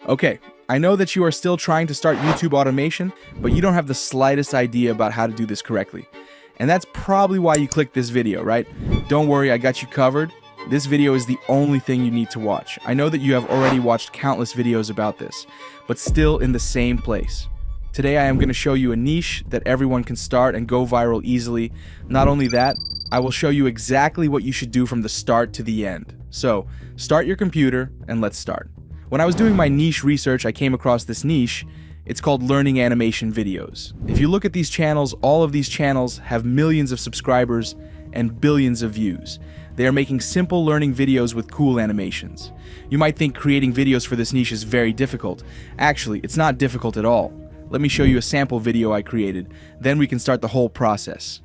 Okay, I know that you are still trying to start YouTube automation, but you don't have the slightest idea about how to do this correctly. And that's probably why you clicked this video, right? Don't worry, I got you covered. This video is the only thing you need to watch. I know that you have already watched countless videos about this, but still in the same place. Today I am going to show you a niche that everyone can start and go viral easily. Not only that, I will show you exactly what you should do from the start to the end. So, start your computer and let's start. When I was doing my niche research, I came across this niche. It's called learning animation videos. If you look at these channels, all of these channels have millions of subscribers and billions of views. They are making simple learning videos with cool animations. You might think creating videos for this niche is very difficult. Actually, it's not difficult at all. Let me show you a sample video I created, then we can start the whole process.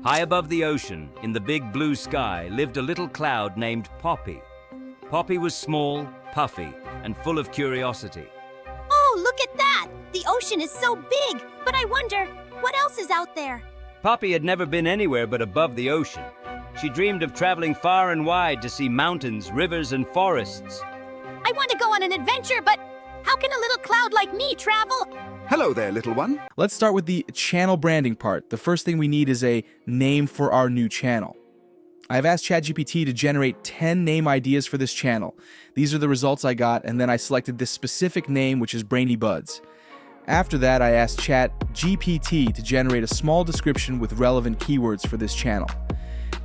High above the ocean, in the big blue sky, lived a little cloud named Poppy. Poppy was small, puffy, and full of curiosity. Oh, look at that! The ocean is so big, but I wonder, what else is out there? Poppy had never been anywhere but above the ocean. She dreamed of traveling far and wide to see mountains, rivers, and forests. I want to go on an adventure, but how can a little cloud like me travel? Hello there, little one. Let's start with the channel branding part. The first thing we need is a name for our new channel. I've asked ChatGPT to generate 10 name ideas for this channel. These are the results I got, and then I selected this specific name, which is Brainy Buds. After that, I asked ChatGPT to generate a small description with relevant keywords for this channel.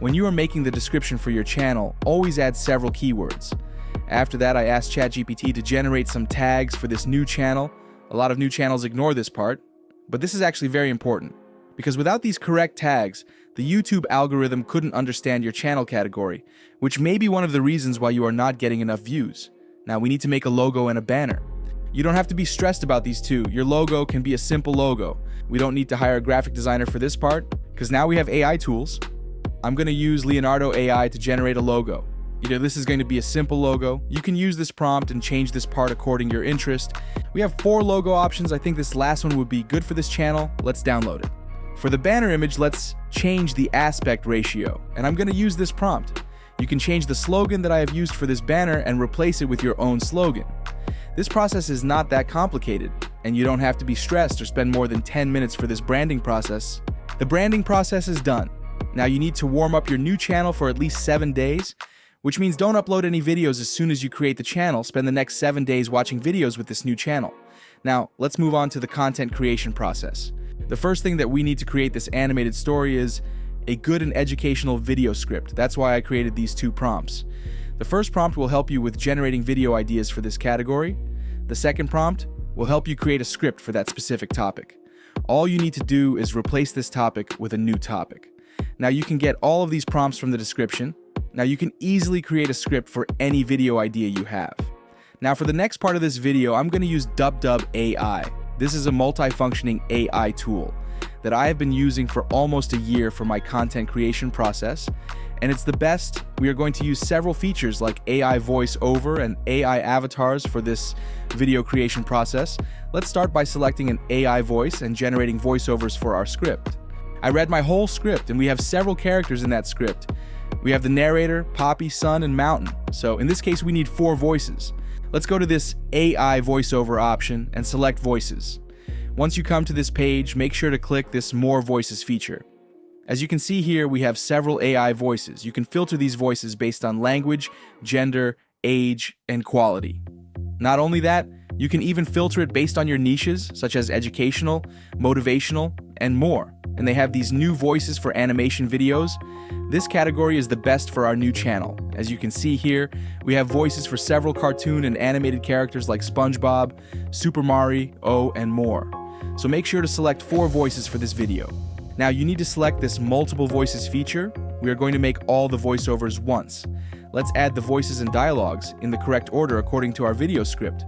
When you are making the description for your channel, always add several keywords. After that, I asked ChatGPT to generate some tags for this new channel. A lot of new channels ignore this part, but this is actually very important, because without these correct tags, the YouTube algorithm couldn't understand your channel category, which may be one of the reasons why you are not getting enough views. Now, we need to make a logo and a banner. You don't have to be stressed about these two. Your logo can be a simple logo. We don't need to hire a graphic designer for this part, because now we have AI tools. I'm going to use Leonardo AI to generate a logo. Either this is going to be a simple logo. You can use this prompt and change this part according to your interest. We have 4 logo options. I think this last one would be good for this channel. Let's download it. For the banner image, let's change the aspect ratio, and I'm going to use this prompt. You can change the slogan that I have used for this banner and replace it with your own slogan. This process is not that complicated, and you don't have to be stressed or spend more than 10 minutes for this branding process. The branding process is done. Now you need to warm up your new channel for at least 7 days, which means don't upload any videos as soon as you create the channel. Spend the next 7 days watching videos with this new channel. Now, let's move on to the content creation process. The first thing that we need to create this animated story is a good and educational video script. That's why I created these 2 prompts. The first prompt will help you with generating video ideas for this category. The second prompt will help you create a script for that specific topic. All you need to do is replace this topic with a new topic. Now you can get all of these prompts from the description. Now you can easily create a script for any video idea you have. Now for the next part of this video, I'm going to use Dub AI. This is a multifunctioning AI tool that I have been using for almost a year for my content creation process, and it's the best. We are going to use several features like AI voiceover and AI avatars for this video creation process. Let's start by selecting an AI voice and generating voiceovers for our script. I read my whole script, and we have several characters in that script. We have the narrator, Poppy, Sun, and Mountain. So in this case, we need 4 voices. Let's go to this AI voiceover option and select voices. Once you come to this page, make sure to click this More Voices feature. As you can see here, we have several AI voices. You can filter these voices based on language, gender, age, and quality. Not only that, you can even filter it based on your niches, such as educational, motivational, and more. And they have these new voices for animation videos. This category is the best for our new channel. As you can see here, we have voices for several cartoon and animated characters like SpongeBob, Super Mario, and more. So make sure to select 4 voices for this video. Now you need to select this multiple voices feature. We are going to make all the voiceovers once. Let's add the voices and dialogues in the correct order according to our video script.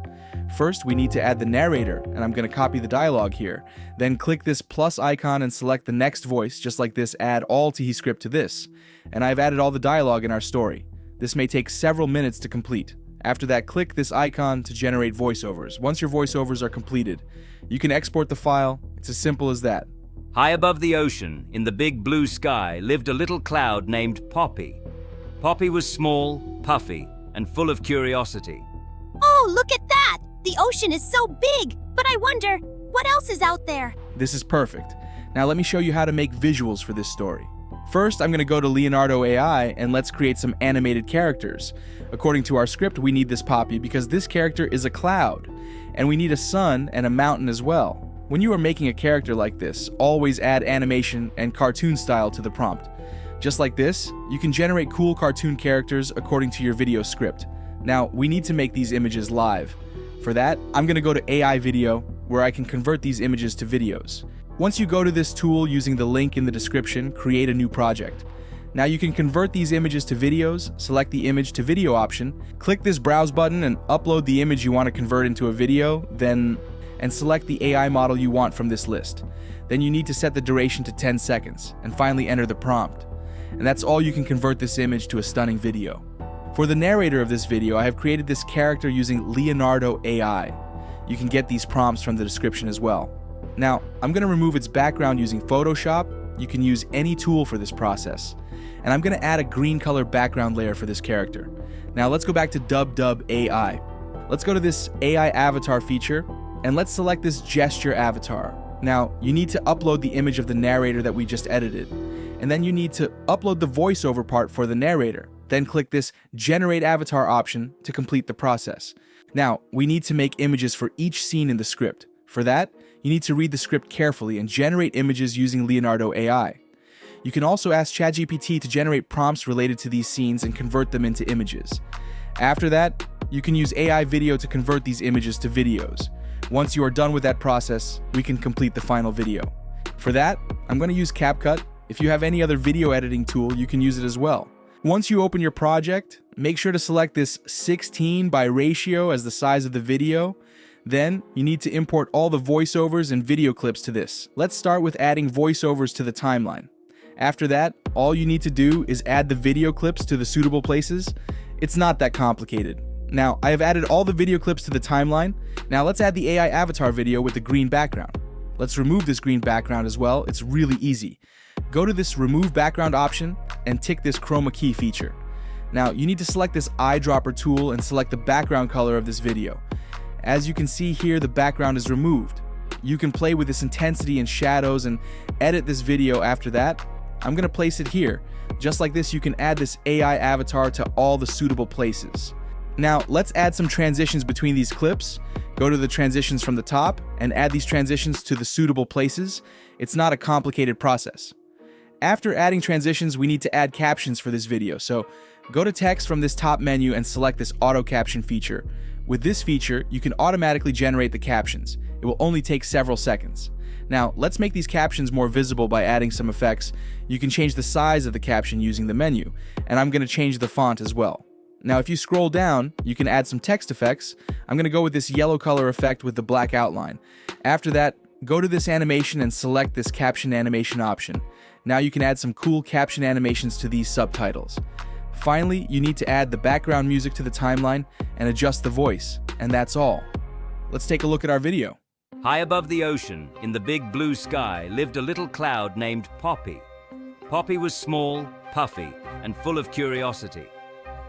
First, we need to add the narrator, and I'm going to copy the dialogue here. Then click this plus icon and select the next voice, just like this, add all to script to this. And I've added all the dialogue in our story. This may take several minutes to complete. After that, click this icon to generate voiceovers. Once your voiceovers are completed, you can export the file. It's as simple as that. High above the ocean, in the big blue sky, lived a little cloud named Poppy. Poppy was small, puffy, and full of curiosity. Oh, look at that! The ocean is so big, but I wonder, what else is out there? This is perfect. Now let me show you how to make visuals for this story. First, I'm going to go to Leonardo AI and let's create some animated characters. According to our script, we need this Poppy because this character is a cloud, and we need a sun and a mountain as well. When you are making a character like this, always add animation and cartoon style to the prompt. Just like this, you can generate cool cartoon characters according to your video script. Now, we need to make these images live. For that, I'm going to go to AI Video, where I can convert these images to videos. Once you go to this tool using the link in the description, create a new project. Now you can convert these images to videos, select the image to video option, click this browse button and upload the image you want to convert into a video, and select the AI model you want from this list. Then you need to set the duration to 10 seconds, and finally enter the prompt. And that's all you can convert this image to a stunning video. For the narrator of this video, I have created this character using Leonardo AI. You can get these prompts from the description as well. Now, I'm going to remove its background using Photoshop. You can use any tool for this process. And I'm going to add a green color background layer for this character. Now let's go back to Dub AI. Let's go to this AI avatar feature, and let's select this gesture avatar. Now, you need to upload the image of the narrator that we just edited. And then you need to upload the voiceover part for the narrator. Then click this Generate Avatar option to complete the process. Now, we need to make images for each scene in the script. For that, you need to read the script carefully and generate images using Leonardo AI. You can also ask ChatGPT to generate prompts related to these scenes and convert them into images. After that, you can use AI Video to convert these images to videos. Once you are done with that process, we can complete the final video. For that, I'm going to use CapCut. If you have any other video editing tool, you can use it as well. Once you open your project, make sure to select this 16 by ratio as the size of the video. Then, you need to import all the voiceovers and video clips to this. Let's start with adding voiceovers to the timeline. After that, all you need to do is add the video clips to the suitable places. It's not that complicated. Now, I have added all the video clips to the timeline. Now let's add the AI avatar video with the green background. Let's remove this green background as well. It's really easy. Go to this Remove Background option and tick this Chroma Key feature. Now, you need to select this eyedropper tool and select the background color of this video. As you can see here, the background is removed. You can play with this intensity and shadows and edit this video after that. I'm going to place it here. Just like this, you can add this AI avatar to all the suitable places. Now, let's add some transitions between these clips. Go to the transitions from the top and add these transitions to the suitable places. It's not a complicated process. After adding transitions, we need to add captions for this video. So go to text from this top menu and select this auto caption feature. With this feature, you can automatically generate the captions. It will only take several seconds. Now, let's make these captions more visible by adding some effects. You can change the size of the caption using the menu, and I'm going to change the font as well. Now, if you scroll down, you can add some text effects. I'm going to go with this yellow color effect with the black outline. After that, go to this animation and select this caption animation option. Now you can add some cool caption animations to these subtitles. Finally, you need to add the background music to the timeline and adjust the voice, and that's all. Let's take a look at our video. High above the ocean, in the big blue sky, lived a little cloud named Poppy. Poppy was small, puffy, and full of curiosity.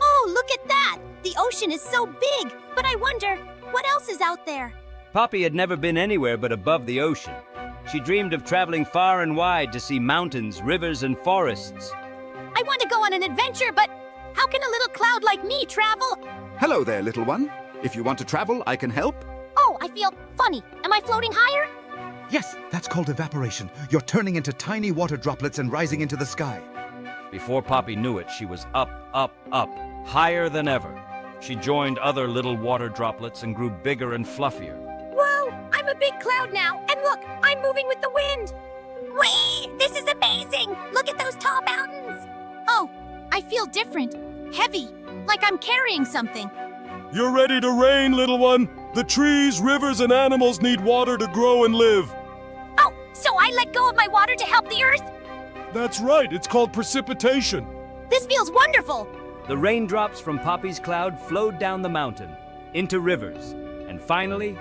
Oh, look at that! The ocean is so big, but I wonder, what else is out there? Poppy had never been anywhere but above the ocean. She dreamed of traveling far and wide to see mountains, rivers, and forests. I want to go on an adventure, but how can a little cloud like me travel? Hello there, little one. If you want to travel, I can help. Oh, I feel funny. Am I floating higher? Yes, that's called evaporation. You're turning into tiny water droplets and rising into the sky. Before Poppy knew it, she was up, up, up, higher than ever. She joined other little water droplets and grew bigger and fluffier. Whoa, I'm a big cloud now, and look, I'm moving with the wind. Whee! This is amazing! Look at those tall mountains! Oh, I feel different. Heavy, like I'm carrying something. You're ready to rain, little one. The trees, rivers, and animals need water to grow and live. Oh, so I let go of my water to help the earth? That's right, it's called precipitation. This feels wonderful! The raindrops from Poppy's cloud flowed down the mountain, into rivers, and finally,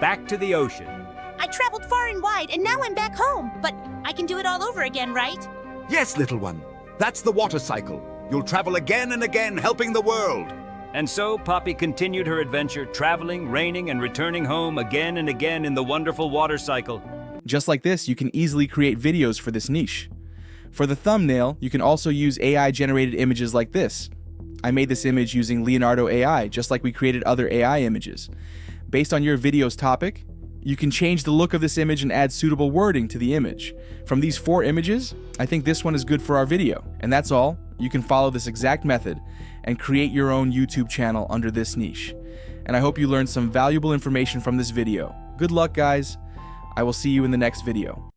back to the ocean. I traveled far and wide, and now I'm back home. But I can do it all over again, right? Yes, little one. That's the water cycle. You'll travel again and again, helping the world. And so Poppy continued her adventure, traveling, raining, and returning home again and again in the wonderful water cycle. Just like this, you can easily create videos for this niche. For the thumbnail, you can also use AI-generated images like this. I made this image using Leonardo AI, just like we created other AI images. Based on your video's topic, you can change the look of this image and add suitable wording to the image. From these 4 images, I think this one is good for our video. And that's all. You can follow this exact method and create your own YouTube channel under this niche. And I hope you learned some valuable information from this video. Good luck, guys. I will see you in the next video.